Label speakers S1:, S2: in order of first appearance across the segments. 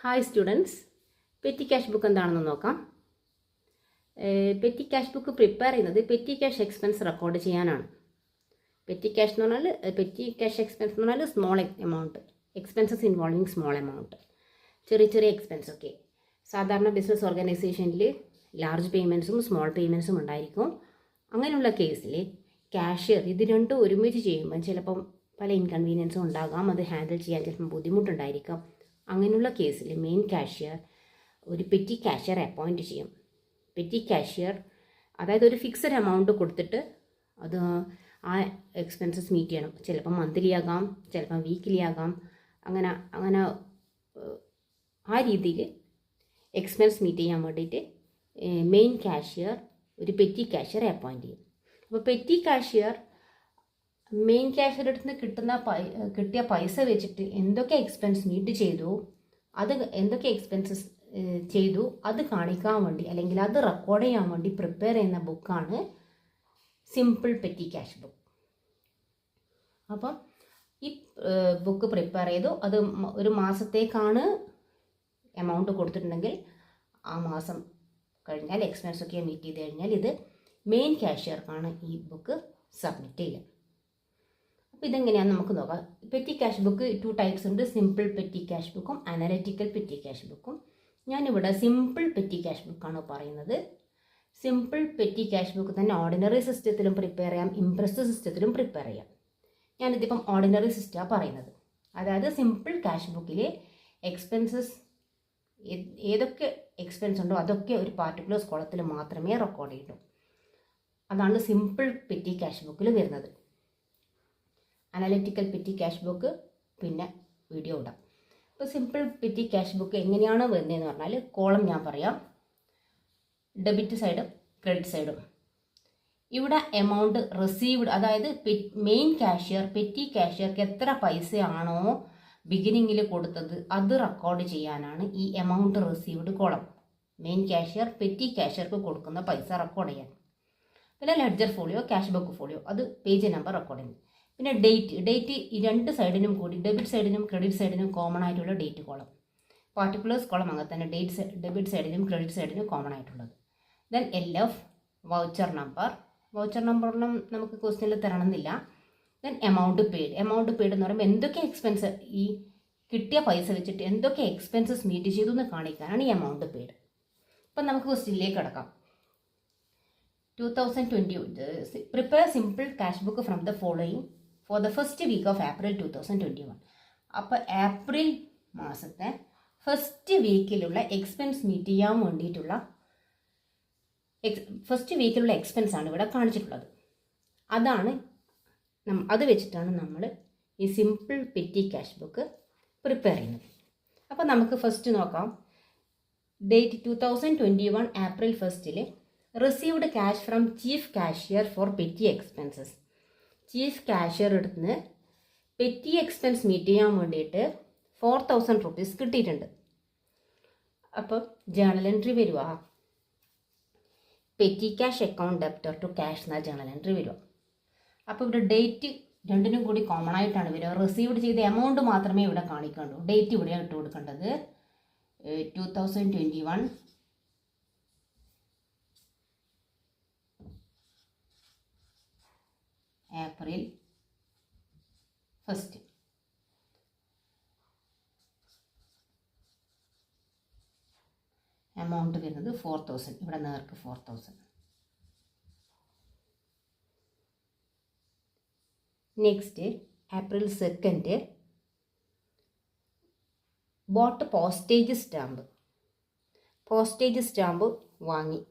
S1: Hi students, petty cash book എന്താണെന്ന് നോക്കാം. Petty cash book prepare ചെയ്യുന്നത് പെറ്റി ക്യാഷ് എക്സ്പെൻസ് റെക്കോർഡ് ചെയ്യാനാണ്. Petty cash expense എന്ന് പറഞ്ഞാൽ small amount, expenses involving small amount, ചെറിയ expense ഒക്കെ. സാധാരണ ബിസിനസ് ഓർഗനൈസേഷനിൽ ലാർജ് പേയ്മെൻറ്റ്സും സ്മോൾ പേയ്മെൻറ്റ്സും ഉണ്ടായിരിക്കും. അങ്ങനെയുള്ള കേസിൽ ക്യാഷ്യർ ഇത് രണ്ടും ഒരുമിച്ച് ചെയ്യുമ്പം ചിലപ്പം പല ഇൻകൺവീനിയൻസും ഉണ്ടാകാം. അത് ഹാൻഡിൽ ചെയ്യാൻ ചിലപ്പം ബുദ്ധിമുട്ടുണ്ടായിരിക്കാം. അങ്ങനെയുള്ള കേസിൽ മെയിൻ കാഷ്യർ ഒരു പെറ്റി കാഷ്യർ അപ്പോയിൻറ്റ് ചെയ്യും. പെറ്റി കാഷ്യർ അതായത് ഒരു ഫിക്സഡ് എമൗണ്ട് കൊടുത്തിട്ട് അത് ആ എക്സ്പെൻസസ് മീറ്റ് ചെയ്യണം. ചിലപ്പം മന്ത്ലി ആകാം, ചിലപ്പം വീക്ക്ലി ആകാം. അങ്ങനെ ആ രീതിയിൽ എക്സ്പെൻസ് മീറ്റ് ചെയ്യാൻ വേണ്ടിയിട്ട് മെയിൻ കാഷ്യർ ഒരു പെറ്റി കാഷ്യർ അപ്പോയിൻറ്റ് ചെയ്യും. അപ്പോൾ പെറ്റി കാഷ്യർ മെയിൻ ക്യാഷ്യറുടെ അടുത്ത് നിന്ന് കിട്ടിയ പൈസ വെച്ചിട്ട് എന്തൊക്കെ എക്സ്പെൻസ് മീറ്റ് ചെയ്തു, അത് എന്തൊക്കെ എക്സ്പെൻസസ് ചെയ്തു അത് കാണിക്കാൻ വേണ്ടി അല്ലെങ്കിൽ അത് റെക്കോർഡ് ചെയ്യാൻ വേണ്ടി പ്രിപ്പയർ ചെയ്യുന്ന ബുക്കാണ് സിമ്പിൾ പെറ്റി ക്യാഷ് ബുക്ക്. അപ്പം ഈ ബുക്ക് പ്രിപ്പയർ ചെയ്തു, അത് ഒരു മാസത്തേക്കാണ് എമൗണ്ട് കൊടുത്തിട്ടുണ്ടെങ്കിൽ ആ മാസം കഴിഞ്ഞാൽ എക്സ്പെൻസ് ഒക്കെ മീറ്റ് ചെയ്ത് കഴിഞ്ഞാൽ ഇത് മെയിൻ ക്യാഷ്യർക്കാണ് ഈ ബുക്ക് സബ്മിറ്റ് ചെയ്യുക. അപ്പോൾ ഇതെങ്ങനെയാണെന്ന് നമുക്ക് നോക്കാം. പെറ്റി ക്യാഷ് ബുക്ക് 2 ടൈപ്സ് ഉണ്ട്. സിമ്പിൾ പെറ്റി ക്യാഷ് ബുക്കും അനലിറ്റിക്കൽ പെറ്റി ക്യാഷ് ബുക്കും. ഞാനിവിടെ സിമ്പിൾ പെറ്റി ക്യാഷ് ബുക്കാണ് പറയുന്നത്. സിമ്പിൾ പെറ്റി ക്യാഷ് ബുക്ക് തന്നെ ഓർഡിനറി സിസ്റ്റത്തിലും പ്രിപ്പയർ ചെയ്യാം, ഇംപ്രസ് സിസ്റ്റത്തിലും പ്രിപ്പയർ ചെയ്യാം. ഞാനിതിപ്പം ഓർഡിനറി സിസ്റ്റമാണ് പറയുന്നത്. അതായത് സിമ്പിൾ ക്യാഷ് ബുക്കിൽ എക്സ്പെൻസസ് ഏതൊക്കെ എക്സ്പെൻസ് ഉണ്ടോ അതൊക്കെ ഒരു പാർട്ടിക്കുലർ കോളത്തിൽ മാത്രമേ റെക്കോർഡ് ചെയ്യൂ. അതാണ് സിമ്പിൾ പെറ്റി ക്യാഷ് ബുക്കിൽ വരുന്നത്. അനലിറ്റിക്കൽ പെറ്റി ക്യാഷ് ബുക്ക് പിന്നെ വീഡിയോ ഇടാം. ഇപ്പോൾ സിമ്പിൾ പെറ്റി ക്യാഷ് ബുക്ക് എങ്ങനെയാണ് വരുന്നതെന്ന് പറഞ്ഞാൽ കോളം ഞാൻ പറയാം. ഡെബിറ്റ് സൈഡും ക്രെഡിറ്റ് സൈഡും. ഇവിടെ എമൗണ്ട് റിസീവ്ഡ്, അതായത് മെയിൻ കാഷ്യർ പെറ്റി കാഷ്യർക്ക് എത്ര പൈസയാണോ ബിഗിനിങ്ങിൽ കൊടുത്തത് അത് റെക്കോർഡ് ചെയ്യാനാണ് ഈ amount received column. Main cashier petty കാഷ്യർക്ക് കൊടുക്കുന്ന പൈസ റെക്കോർഡ് ചെയ്യാൻ. പിന്നെ ledger folio, cash book folio, അത് പേജ് നമ്പർ റെക്കോർഡ് ചെയ്യുന്നത്. പിന്നെ ഡേറ്റ് ഈ രണ്ട് സൈഡിനും കൂടി ഡെബിറ്റ് സൈഡിനും ക്രെഡിറ്റ് സൈഡിനും കോമൺ ആയിട്ടുള്ള ഡേറ്റ് കോളം. പാർട്ടിക്കുലേഴ്സ് കോളം അങ്ങനെ തന്നെ ഡെബിറ്റ് സൈഡിനും ക്രെഡിറ്റ് സൈഡിനും കോമൺ ആയിട്ടുള്ളത്. ദെൻ LF വൗച്ചർ നമ്പറിനും നമുക്ക് ക്വസ്റ്റ്യനിൽ തരണമെന്നില്ല. ദെൻ എമൗണ്ട് പെയ്ഡ് എന്ന് പറയുമ്പോൾ എന്തൊക്കെ എക്സ്പെൻസ് ഈ കിട്ടിയ പൈസ വെച്ചിട്ട് എന്തൊക്കെ എക്സ്പെൻസസ് മീറ്റ് ചെയ്തു എന്ന് കാണിക്കാനാണ് ഈ എമൗണ്ട് പെയ്ഡ്. ഇപ്പം നമുക്ക് ക്വസ്റ്റ്യനിലേക്ക് കിടക്കാം. 2020 prepare simple cash book from the following for the first week of April 2021. അപ്പോൾ ഏപ്രിൽ മാസത്തെ ഫസ്റ്റ് വീക്കിലുള്ള എക്സ്പെൻസ് മീറ്റ് ചെയ്യാൻ വേണ്ടിയിട്ടുള്ള ഫസ്റ്റ് വീക്കിലുള്ള എക്സ്പെൻസ് ആണ് ഇവിടെ കാണിച്ചിട്ടുള്ളത്. അത് വെച്ചിട്ടാണ് നമ്മൾ ഈ simple petty cash book prepare ചെയ്യുന്നത്. അപ്പോൾ നമുക്ക് ഫസ്റ്റ് നോക്കാം. Date 2021 April 1 received cash from chief cashier for petty expenses. Chief cashier അടുത്ത് പെറ്റി എക്സ്പെൻസ് മീറ്റ് ചെയ്യാൻ വേണ്ടിയിട്ട് 4000 rupees കിട്ടിയിട്ടുണ്ട്. അപ്പോൾ ജേണൽ എൻട്രി വരുക petty cash account debtor to cash എന്ന ജേണൽ എൻട്രി വരിക. അപ്പോൾ ഇവിടെ ഡേറ്റ് രണ്ടിനും കൂടി കോമൺ ആയിട്ടാണ് വരിക. റിസീവ്ഡ് ചെയ്ത എമൗണ്ട് മാത്രമേ ഇവിടെ കാണിക്കണ്ടൂ. ഡേറ്റ് ഇവിടെയാണ് ഇട്ട് കൊടുക്കേണ്ടത്. 2021 April 1. എമൗണ്ട് വരുന്നത് 4000. ഇവിടെ നേർക്ക് 4000. Next April 2 bought postage stamp വാങ്ങി.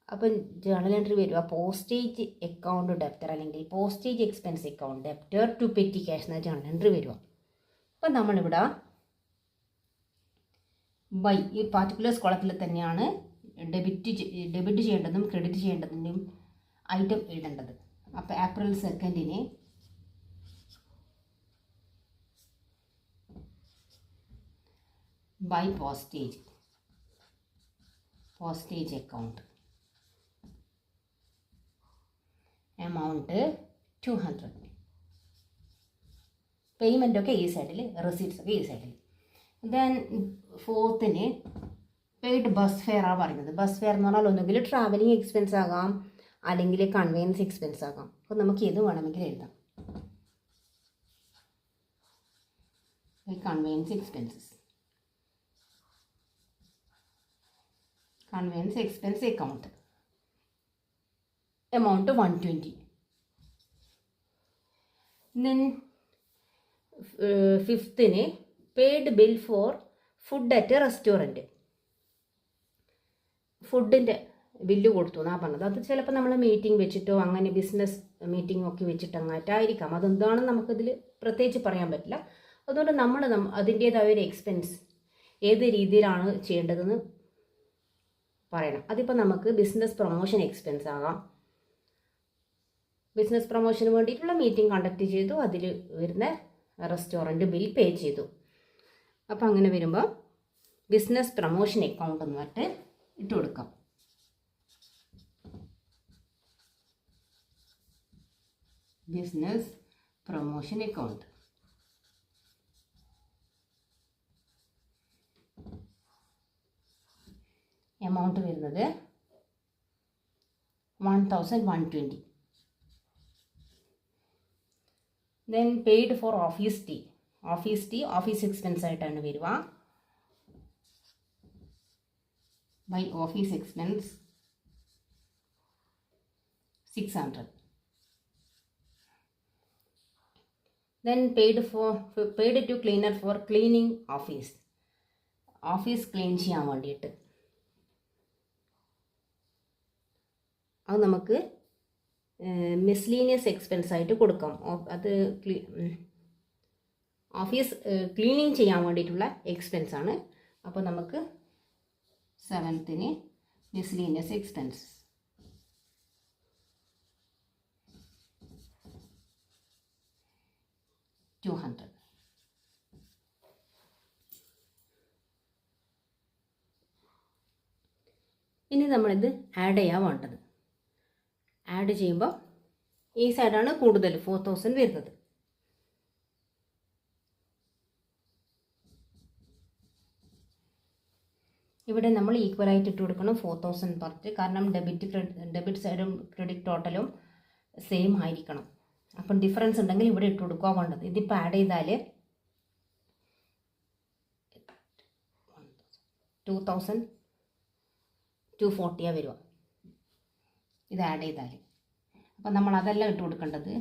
S1: അപ്പം ജേണൽ എൻട്രി വരിക പോസ്റ്റേജ് അക്കൗണ്ട് ഡെപ്റ്റർ അല്ലെങ്കിൽ postage expense account debtor to petty cash എന്ന ജേണൽ എൻട്രി വരിക. അപ്പം നമ്മളിവിടെ ഈ പാർട്ടിക്കുലേഴ്സ് കോളത്തിൽ തന്നെയാണ് ഡെബിറ്റ് ചെയ്യേണ്ടതും ക്രെഡിറ്റ് ചെയ്യേണ്ടതിൻ്റെയും ഐറ്റം ഇടേണ്ടത്. അപ്പോൾ April 2 by postage account amount 200. Payment ഒക്കെ ഈ സൈഡിൽ, റെസീപ്റ്റ്സ് ഒക്കെ ഈ സൈഡിൽ. ദെൻ ഫോർത്തിന് പെയ്ഡ് ബസ് ഫെയറാണ് പറയുന്നത്. ബസ് ഫെയർ എന്ന് പറഞ്ഞാൽ ഒന്നുകിൽ ട്രാവലിംഗ് എക്സ്പെൻസ് ആകാം, അല്ലെങ്കിൽ കൺവെയൻസ് എക്സ്പെൻസ് ആകാം. അപ്പോൾ നമുക്ക് ഏത് വേണമെങ്കിൽ എഴുതാം. Conveyance expenses, conveyance expense account, amount 120. Then ഫിഫ്ത്തിന് paid bill for food at a restaurant. ഫുഡിൻ്റെ ബില്ല് കൊടുത്തു എന്നാണ് പറഞ്ഞത്. അത് ചിലപ്പോൾ നമ്മൾ മീറ്റിംഗ് വെച്ചിട്ടോ അങ്ങനെ ബിസിനസ് മീറ്റിംഗ് ഒക്കെ വെച്ചിട്ട് അങ്ങാറ്റായിരിക്കാം. അതെന്താണെന്ന് നമുക്കതിൽ പ്രത്യേകിച്ച് പറയാൻ പറ്റില്ല. അതുകൊണ്ട് നമ്മൾ അതിൻ്റേതായ ഒരു എക്സ്പെൻസ് ഏത് രീതിയിലാണ് ചെയ്യേണ്ടതെന്ന് പറയണം. അതിപ്പോൾ നമുക്ക് ബിസിനസ് പ്രൊമോഷൻ എക്സ്പെൻസ് ആകാം. ബിസിനസ് പ്രൊമോഷന് വേണ്ടിയിട്ടുള്ള മീറ്റിംഗ് കണ്ടക്ട് ചെയ്തു, അതിൽ വരുന്ന റെസ്റ്റോറൻറ്റ് ബിൽ പേ ചെയ്തു. അപ്പോൾ അങ്ങനെ വരുമ്പോൾ ബിസിനസ് പ്രൊമോഷൻ അക്കൗണ്ട് എന്ന് പറഞ്ഞിട്ട് ഇട്ട് കൊടുക്കാം. Business promotion account. എമൗണ്ട് വരുന്നത് 1120. Then paid for office tea. Office expense ആയിട്ടാണ് വരിക. By office expense 600. Then paid to cleaner for cleaning office clean ചെയ്യാൻ വേണ്ടിയിട്ട്. അത് നമുക്ക് മിസ്ലീനിയസ് എക്സ്പെൻസ് ആയിട്ട് കൊടുക്കാം. അത് ഓഫീസ് ക്ലീനിങ് ചെയ്യാൻ വേണ്ടിയിട്ടുള്ള എക്സ്പെൻസ് ആണ്. അപ്പോൾ നമുക്ക് 7ത്തിന് മിസ്ലീനിയസ് എക്സ്പെൻസ്. $200. ഇനി നമ്മളിത് ആഡ് ചെയ്യാൻ വേണ്ടത്. ആഡ് ചെയ്യുമ്പോൾ ഈ സൈഡാണ് കൂടുതൽ 4000 വരുന്നത്. ഇവിടെ നമ്മൾ ഈക്വലായിട്ട് ഇട്ട് കൊടുക്കണം 4000 പറഞ്ഞിട്ട്. കാരണം ഡെബിറ്റ് സൈഡും ക്രെഡിറ്റ് ടോട്ടലും സെയിം ആയിരിക്കണം. അപ്പം ഡിഫറൻസ് ഉണ്ടെങ്കിൽ ഇവിടെ ഇട്ട് കൊടുക്കുക വേണ്ടത്. ഇതിപ്പോൾ ആഡ് ചെയ്താൽ 2240 വരിക ഇത് ആഡ് ചെയ്താൽ. അപ്പം നമ്മൾ അതെല്ലാം ഇട്ട് കൊടുക്കേണ്ടത്.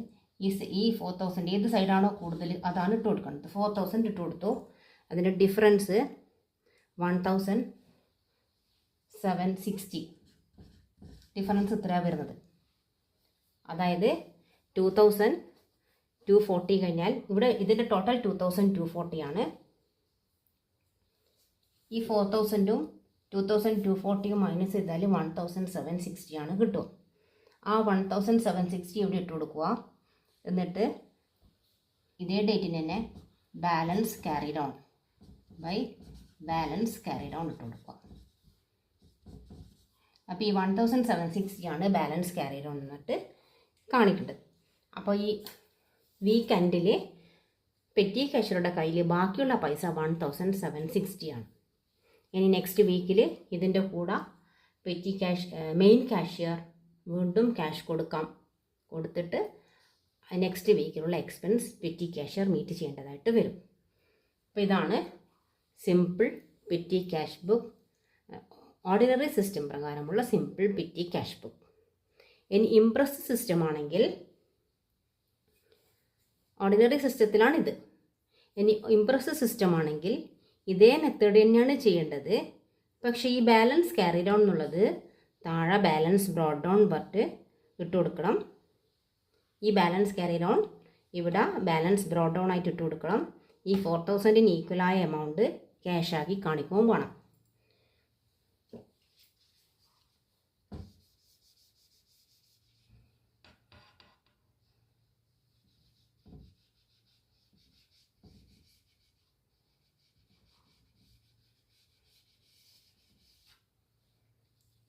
S1: ഈ 4000 ഏത് സൈഡാണോ കൂടുതൽ അതാണ് ഇട്ട് കൊടുക്കേണ്ടത്. 4000 ഇട്ട് കൊടുത്തു. അതിൻ്റെ ഡിഫറൻസ് 1760. ഡിഫറൻസ് ഇത്രയാണ് വരുന്നത്. അതായത് 2240 കഴിഞ്ഞാൽ ഇവിടെ ഇതിൻ്റെ ടോട്ടൽ 2240 ആണ്. ഈ 4000ഉം 2240 മൈനസ് ചെയ്താൽ 1760 ആണ് കിട്ടും. ആ 1760 ഇവിടെ ഇട്ട് കൊടുക്കുക. എന്നിട്ട് ഇതേ ഡേറ്റിന് തന്നെ balance carried on by balance carried on ഇട്ട് കൊടുക്കുക. അപ്പോൾ ഈ 1760 ആണ് ബാലൻസ് ക്യാരിഡ് ഓൺ എന്നിട്ട് കാണിക്കേണ്ടത്. അപ്പോൾ ഈ വീക്കെൻഡിൽ പെറ്റി കാഷ്യറുടെ കയ്യിൽ ബാക്കിയുള്ള പൈസ 1760 ആണ്. ഇനി നെക്സ്റ്റ് വീക്കിൽ ഇതിൻ്റെ കൂടെ മെയിൻ കാഷ്യർ വീണ്ടും ക്യാഷ് കൊടുത്തിട്ട് നെക്സ്റ്റ് വീക്കിലുള്ള എക്സ്പെൻസ് പെറ്റി കാഷ്യർ മീറ്റ് ചെയ്യേണ്ടതായിട്ട് വരും. അപ്പോൾ ഇതാണ് simple petty cash book, ordinary system പ്രകാരമുള്ള സിമ്പിൾ പെറ്റി ക്യാഷ് ബുക്ക്. ഇനി ഇംപ്രസ് സിസ്റ്റം ആണെങ്കിൽ ഓർഡിനറി സിസ്റ്റത്തിലാണിത്. ഇനി ഇംപ്രസ് സിസ്റ്റം ആണെങ്കിൽ ഇതേ മെത്തേഡ് തന്നെയാണ് ചെയ്യേണ്ടത്. പക്ഷേ ഈ ബാലൻസ് ക്യാരി ഡൗൺ എന്നുള്ളത് താഴെ ബാലൻസ് ബ്രോഡ് ഡൗൺ പറഞ്ഞിട്ട് ഇട്ട് കൊടുക്കണം. ഈ ബാലൻസ് ക്യാരി ഡൗൺ ഇവിടെ ബാലൻസ് ബ്രോഡ് ഡൗൺ ആയിട്ട് ഇട്ട് കൊടുക്കണം. ഈ 4000ന് ഈക്വലായ എമൗണ്ട് ക്യാഷാക്കി കാണിക്കുകയും വേണം.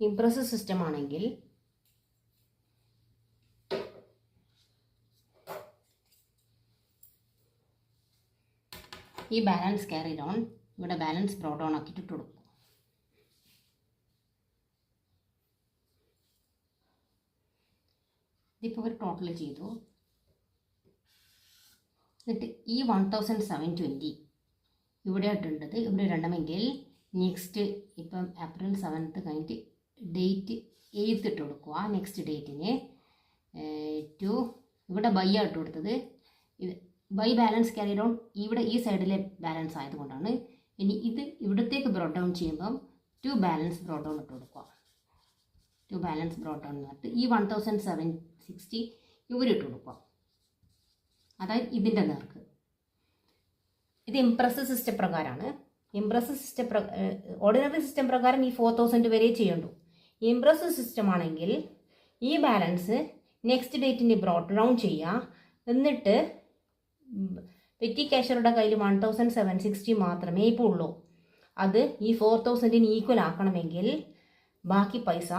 S1: ഇംപ്രസ് സിസ്റ്റം ആണെങ്കിൽ ഈ ബാലൻസ് ക്യാരി ഡൗൺ ഇവിടെ ബാലൻസ് ബ്രോട്ട് ഡൗൺ ആക്കിയിട്ട് ഇട്ട് കൊടുക്കും. ഇതിപ്പോൾ ഒരു ടോട്ടൽ ചെയ്തു. എന്നിട്ട് ഈ 1720 ഇവിടെ ഇട്ടുണ്ടത് ഇവിടെ ഇടണമെങ്കിൽ നെക്സ്റ്റ് ഇപ്പം April 7th കഴിഞ്ഞിട്ട് ഡേറ്റ് 8th ഇട്ട് കൊടുക്കുക. നെക്സ്റ്റ് ഡേറ്റിന് ടു ഇവിടെ ബൈ ഇട്ട് കൊടുത്തത്. ഇത് ബൈ ബാലൻസ് ക്യാരി ഡൗൺ ഇവിടെ ഈ സൈഡിലെ ബാലൻസ് ആയതുകൊണ്ടാണ്. ഇനി ഇത് ഇവിടത്തേക്ക് ബ്രോട്ട് ഡൗൺ ചെയ്യുമ്പം ടു ബാലൻസ് ബ്രോട്ട് ഡൗൺ ഇട്ട് കൊടുക്കുക. ടു ബാലൻസ് ബ്രോട്ട് ഡൗൺ എന്ന് പറഞ്ഞിട്ട് ഈ 1760 ഇവരിട്ട് കൊടുക്കുക. അതായത് ഇതിൻ്റെ നേർക്ക്. ഇത് ഇംപ്രസ് സിസ്റ്റം പ്രകാരമാണ്. ഇംപ്രസ് സിസ്റ്റം ഓർഡിനറി സിസ്റ്റം പ്രകാരം ഈ 4000 വരെ ചെയ്യണ്ടു. ഇംപ്രസ് സിസ്റ്റം ആണെങ്കിൽ ഈ ബാലൻസ് നെക്സ്റ്റ് ഡേറ്റിന് ബ്രോട്ട് ഡൗൺ ചെയ്യുക. എന്നിട്ട് പെറ്റി ക്യാഷറുടെ കയ്യിൽ 1760 മാത്രമേ ഇപ്പോൾ ഉള്ളൂ. അത് ഈ 4000 ഈക്വൽ ആക്കണമെങ്കിൽ ബാക്കി പൈസ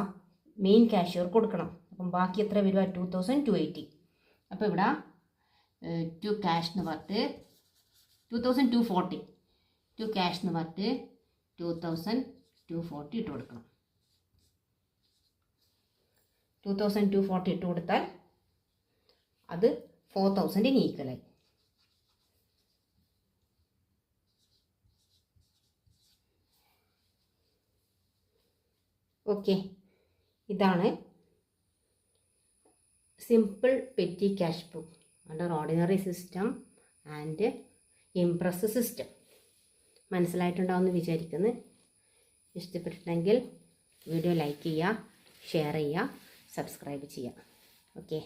S1: മെയിൻ ക്യാഷ്യർ കൊടുക്കണം. അപ്പം ബാക്കി എത്ര വരിക? 2280. അപ്പോൾ ഇവിടെ ടു ക്യാഷ് എന്ന് പറഞ്ഞിട്ട് 2240 ടു ക്യാഷ് എന്ന് പറഞ്ഞിട്ട് 2240 ഇട്ട് കൊടുക്കണം. 2240 ഇട്ട് കൊടുത്താൽ അത് 4000 ഈക്വലായി. ഓക്കെ, ഇതാണ് simple petty cash book under ordinary system and imprest system. മനസ്സിലായിട്ടുണ്ടാവുമെന്ന് വിചാരിക്കുന്നു. ഇഷ്ടപ്പെട്ടിട്ടുണ്ടെങ്കിൽ വീഡിയോ ലൈക്ക് ചെയ്യുക, ഷെയർ ചെയ്യുക, സബ്സ്ക്രൈബ് ചെയ്യുക. ഓക്കെ.